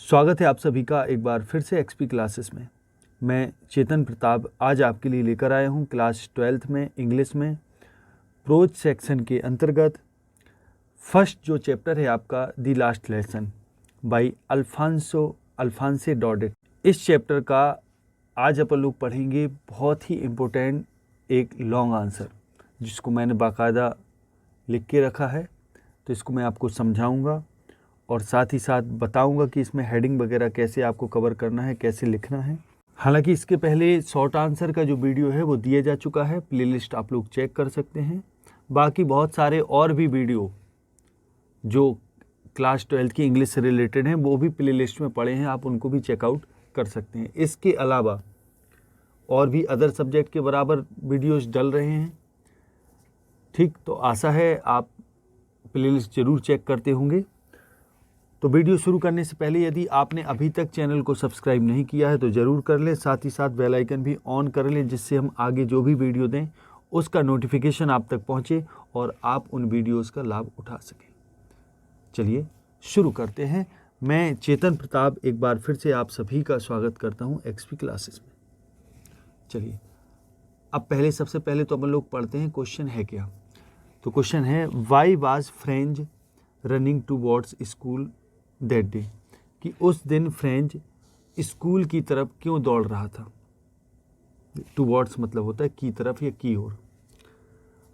स्वागत है आप सभी का एक बार फिर से एक्सपी क्लासेस में। मैं चेतन प्रताप आज आपके लिए लेकर आया हूँ क्लास 12th में इंग्लिश में प्रोज सेक्शन के अंतर्गत फर्स्ट जो चैप्टर है आपका the last lesson by Alphonse Daudet. इस चैप्टर का आज अपन लोग पढ़ेंगे बहुत ही इम्पोर्टेंट एक लॉन्ग आंसर जिसको मैंने बाकायदा लिख के रखा है, तो इसको मैं आपको समझाऊंगा और साथ ही साथ बताऊंगा कि इसमें हेडिंग वगैरह कैसे आपको कवर करना है, कैसे लिखना है। हालांकि इसके पहले शॉर्ट आंसर का जो वीडियो है वो दिया जा चुका है, प्लेलिस्ट आप लोग चेक कर सकते हैं। बाकी बहुत सारे और भी वीडियो जो क्लास 12th की इंग्लिश से रिलेटेड हैं वो भी प्लेलिस्ट में पड़े हैं, आप उनको भी चेकआउट कर सकते हैं। इसके अलावा और भी अदर सब्जेक्ट के बराबर वीडियोज़ डल रहे हैं, ठीक। तो आशा है आप प्लेलिस्ट ज़रूर चेक करते होंगे। तो वीडियो शुरू करने से पहले यदि आपने अभी तक चैनल को सब्सक्राइब नहीं किया है तो ज़रूर कर लें, साथ ही साथ बेल आइकन भी ऑन कर लें जिससे हम आगे जो भी वीडियो दें उसका नोटिफिकेशन आप तक पहुंचे और आप उन वीडियोस का लाभ उठा सकें। चलिए शुरू करते हैं। मैं चेतन प्रताप एक बार फिर से आप सभी का स्वागत करता हूं एक्सपी क्लासेस में। चलिए अब सबसे पहले तो अपन लोग पढ़ते हैं क्वेश्चन है क्या। तो क्वेश्चन है why was French running towards school that day, कि उस दिन फ्रेंच स्कूल की तरफ क्यों दौड़ रहा था। टूवर्ड्स मतलब होता है की तरफ या की ओर।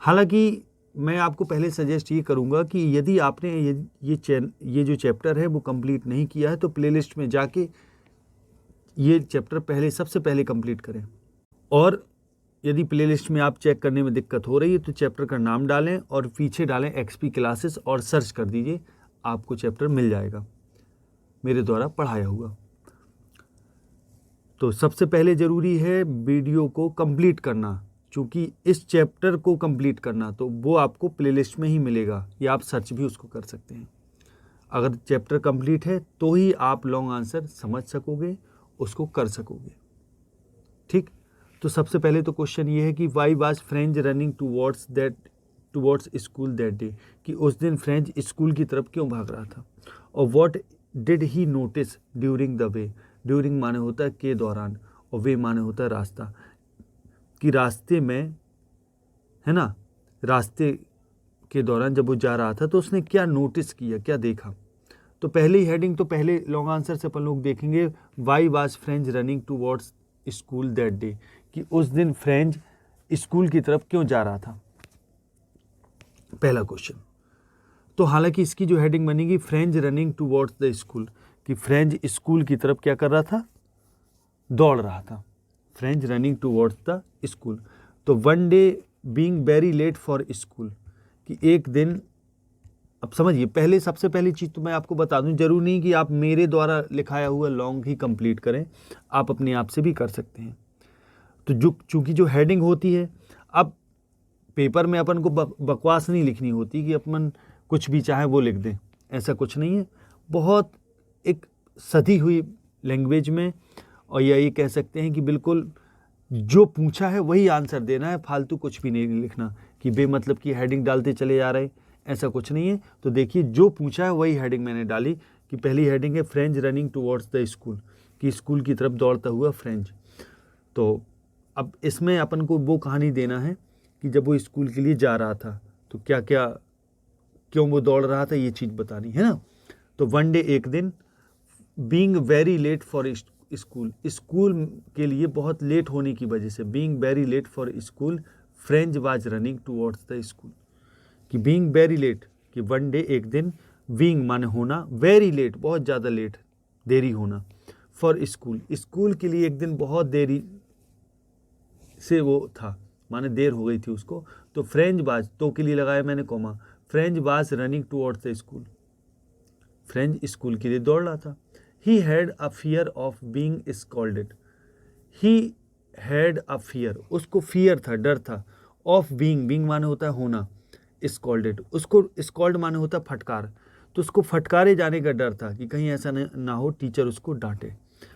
हालांकि मैं आपको पहले सजेस्ट ये करूंगा कि यदि आपने ये जो चैप्टर है वो कंप्लीट नहीं किया है तो प्लेलिस्ट में जाके ये चैप्टर सबसे पहले कंप्लीट करें। और यदि प्लेलिस्ट में आप चेक करने में दिक्कत हो रही है तो चैप्टर का नाम डालें और पीछे डालें एक्सपी क्लासेस और सर्च कर दीजिए, आपको चैप्टर मिल जाएगा मेरे द्वारा पढ़ाया हुआ। तो सबसे पहले ज़रूरी है वीडियो को कंप्लीट करना, चूँकि इस चैप्टर को कंप्लीट करना तो वो आपको प्लेलिस्ट में ही मिलेगा या आप सर्च भी उसको कर सकते हैं। अगर चैप्टर कंप्लीट है तो ही आप लॉन्ग आंसर समझ सकोगे, उसको कर सकोगे, ठीक। तो सबसे पहले तो क्वेश्चन ये है कि why was French running towards school that day, कि उस दिन फ्रेंच स्कूल की तरफ क्यों भाग रहा था। और what did he notice during the way, during माने होता है के दौरान और वे माने होता है रास्ता, कि रास्ते में है ना, रास्ते के दौरान जब वो जा रहा था तो उसने क्या नोटिस किया, क्या देखा। तो पहले ही हेडिंग तो पहले लॉन्ग आंसर से अपन लोग देखेंगे why was French running towards school that day, कि उस दिन फ्रेंच स्कूल की तरफ क्यों जा रहा था, पहला क्वेश्चन। तो हालांकि इसकी जो हेडिंग बनेगी Franz running towards the school, कि फ्रेंच स्कूल की तरफ क्या कर रहा था, दौड़ रहा था। Franz running towards the school. तो one day being very late for school, कि एक दिन, अब समझिए सबसे पहली चीज़ तो मैं आपको बता दूं, जरूरी नहीं कि आप मेरे द्वारा लिखाया हुआ लॉन्ग ही कंप्लीट करें, आप अपने आप से भी कर सकते हैं। तो चूँकि जो हेडिंग होती है, अब पेपर में अपन को बकवास नहीं लिखनी होती कि अपन कुछ भी चाहे वो लिख दें, ऐसा कुछ नहीं है। बहुत एक सधी हुई लैंग्वेज में, और या ये कह सकते हैं कि बिल्कुल जो पूछा है वही आंसर देना है, फालतू कुछ भी नहीं लिखना कि बेमतलब की हेडिंग डालते चले जा रहे, ऐसा कुछ नहीं है। तो देखिए जो पूछा है वही हेडिंग मैंने डाली, कि पहली हेडिंग है French running towards the school, कि स्कूल की तरफ दौड़ता हुआ फ्रेंच। तो अब इसमें अपन को वो कहानी देना है कि जब वो स्कूल के लिए जा रहा था तो क्यों वो दौड़ रहा था, ये चीज़ बतानी है ना। तो वन डे एक दिन, being very late for school, school के लिए बहुत लेट होने की वजह से, being very late for school French was running towards the school, कि बीइंग वेरी लेट, कि वन डे एक दिन, बीइंग माने होना, वेरी लेट बहुत ज़्यादा लेट, देरी होना, फॉर स्कूल स्कूल के लिए एक दिन बहुत देरी से वो था, माने देर हो गई थी उसको। तो फ्रेंच वाज, तो के लिए लगाया मैंने comma, French was running towards the school, French school के लिए दौड़ रहा था। He had a fear of being scolded, he had a fear, उसको फियर था, डर था, ऑफ बीइंग माने होता है होना, स्कॉल्डेड, उसको स्कॉल्ड माने होता है फटकार, तो उसको फटकारे जाने का डर था कि कहीं ऐसा ना हो टीचर उसको डांटे।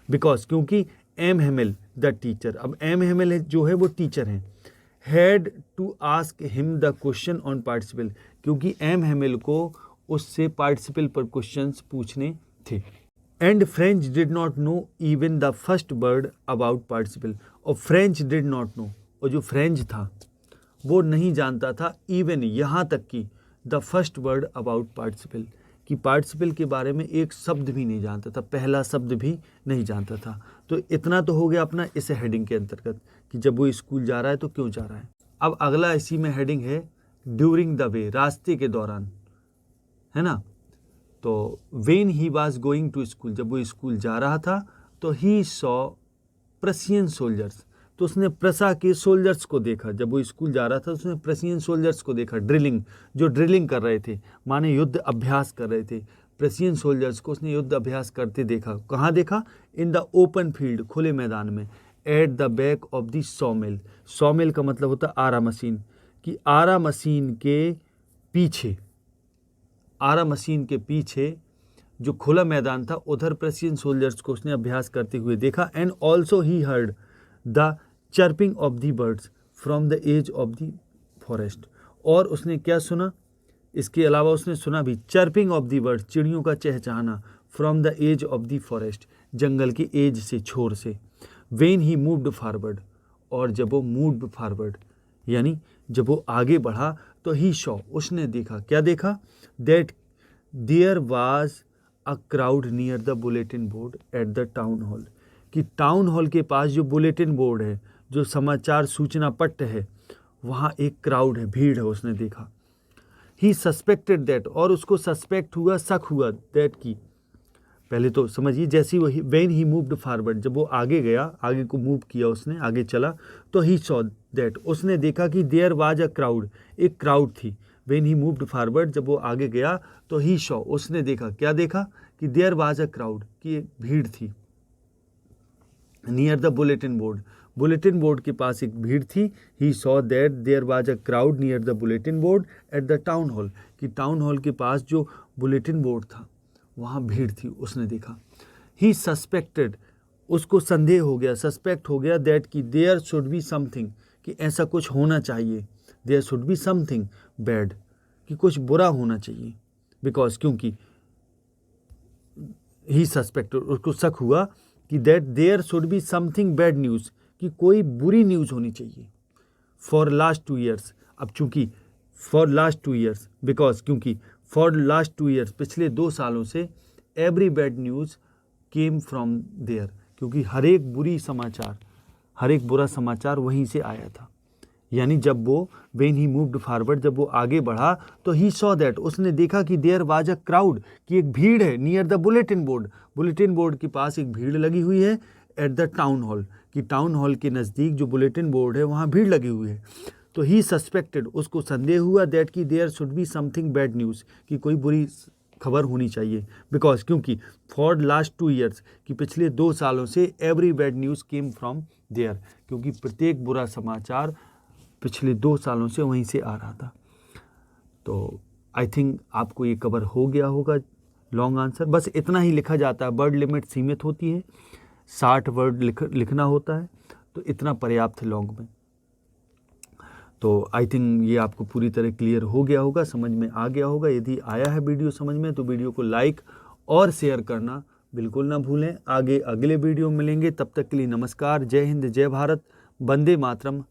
बिकॉज, क्योंकि एम हेमिल द टीचर, अब एम हेमिल जो है वो टीचर हैं, had to ask him the question on participle, क्योंकि एम हेमिल को उससे पार्टिसिपल पर क्वेश्चंस पूछने थे। And French did not know even the first word about participle, और फ्रेंच डिड नॉट नो, और जो फ्रेंच था वो नहीं जानता था इवन यहाँ तक कि the first word about participle, कि पार्टिसिपल के बारे में एक शब्द भी नहीं जानता था, पहला शब्द भी नहीं जानता था। तो इतना तो हो गया अपना इस हेडिंग के अंतर्गत कि जब वो स्कूल जा रहा है तो क्यों जा रहा है। अब अगला इसी में हेडिंग है ड्यूरिंग द वे, रास्ते के दौरान, है ना। तो when he was going to school, जब वो स्कूल जा रहा था तो ही सॉ प्रसियन सोल्जर्स, तो उसने प्रसा के सोल्जर्स को देखा। जब वो स्कूल जा रहा था तो उसने प्रसियन सोल्जर्स को देखा, ड्रिलिंग, जो ड्रिलिंग कर रहे थे, माने युद्ध अभ्यास कर रहे थे। प्रसियन सोल्जर्स को उसने युद्ध अभ्यास करते देखा। कहाँ देखा? इन द ओपन फील्ड, खुले मैदान में। At the back of the सॉमिल, सॉमिल का मतलब होता है आरा मशीन, कि आरा मशीन के पीछे, आरा मशीन के पीछे जो खुला मैदान था उधर प्रसियन सोल्जर्स को उसने अभ्यास करते हुए देखा। And also he heard the chirping of the birds from the edge of the forest, और उसने क्या सुना? इसके अलावा उसने सुना भी चर्पिंग ऑफ द बर्ड्स, चिड़ियों का चहचहाना, from the edge of the forest, जंगल की एज से, छोर से। वेन ही मूव्ड फॉरवर्ड, और जब वो मूव्ड फॉरवर्ड यानी जब वो आगे बढ़ा तो ही शॉ, उसने देखा, क्या देखा? That there was a crowd near the bulletin board at the town hall, कि टाउन हॉल के पास जो बुलेटिन बोर्ड है, जो समाचार सूचना पट्ट है, वहाँ एक क्राउड है, भीड़ है, उसने देखा। ही सस्पेक्टेड दैट, और उसको सस्पेक्ट हुआ, शक हुआ, दैट की, पहले तो समझिए जैसे ही वेन ही मूव्ड फॉरवर्ड, जब वो आगे गया, आगे को मूव किया उसने, आगे चला, तो ही सॉ दैट, उसने देखा कि देयर वाज अ क्राउड, एक क्राउड थी। वेन ही मूव्ड फॉरवर्ड, जब वो आगे गया तो ही सॉ, उसने देखा, क्या देखा? कि देयर वाज अ क्राउड, कि एक भीड़ थी। Near the bulletin board, bulletin board के पास एक भीड़ थी। He saw that there was a crowd near the bulletin board at the town hall, कि टाउन हॉल के पास जो बुलेटिन बोर्ड था वहाँ भीड़ थी, उसने देखा। ही सस्पेक्टेड, उसको संदेह हो गया, सस्पेक्ट हो गया, दैट कि देयर शुड बी समथिंग, कि ऐसा कुछ होना चाहिए, there should be something bad, कि कुछ बुरा होना चाहिए। बिकॉज, क्योंकि ही सस्पेक्टेड, उसको शक हुआ कि that there should be something bad news, कि कोई बुरी न्यूज़ होनी चाहिए। फॉर लास्ट 2 ईयर्स, अब चूंकि फॉर लास्ट 2 ईयर्स, बिकॉज, क्योंकि फॉर लास्ट 2 ईयर्स, पिछले 2 सालों से every bad news came from there, क्योंकि हर एक बुरी समाचार, हर एक बुरा समाचार वहीं से आया था। यानी जब वो वेन ही मूव्ड फॉरवर्ड, जब वो आगे बढ़ा तो ही सॉ दैट, उसने देखा कि देयर वाज अ क्राउड, कि एक भीड़ है, near the bulletin board, bulletin board के पास एक भीड़ लगी हुई है, एट द टाउन हॉल, कि टाउन हॉल के नज़दीक जो बुलेटिन बोर्ड है वहाँ भीड़ लगी हुई है। तो ही सस्पेक्टेड, उसको संदेह हुआ, दैट कि there should be something bad news, कि कोई बुरी खबर होनी चाहिए। बिकॉज, क्योंकि फॉर लास्ट 2 ईयर्स, कि पिछले 2 सालों से every bad news came from there, क्योंकि प्रत्येक बुरा समाचार पिछले 2 सालों से वहीं से आ रहा था। तो आई थिंक आपको ये कवर हो गया होगा। लॉन्ग आंसर बस इतना ही लिखा जाता है, वर्ड लिमिट सीमित होती है, 60 वर्ड लिखना होता है, तो इतना पर्याप्त है लॉन्ग में। तो आई थिंक ये आपको पूरी तरह क्लियर हो गया होगा, समझ में आ गया होगा। यदि आया है वीडियो समझ में तो वीडियो को लाइक और शेयर करना बिल्कुल ना भूलें। आगे अगले वीडियो में मिलेंगे, तब तक के लिए नमस्कार, जय हिंद, जय भारत, वंदे मातरम,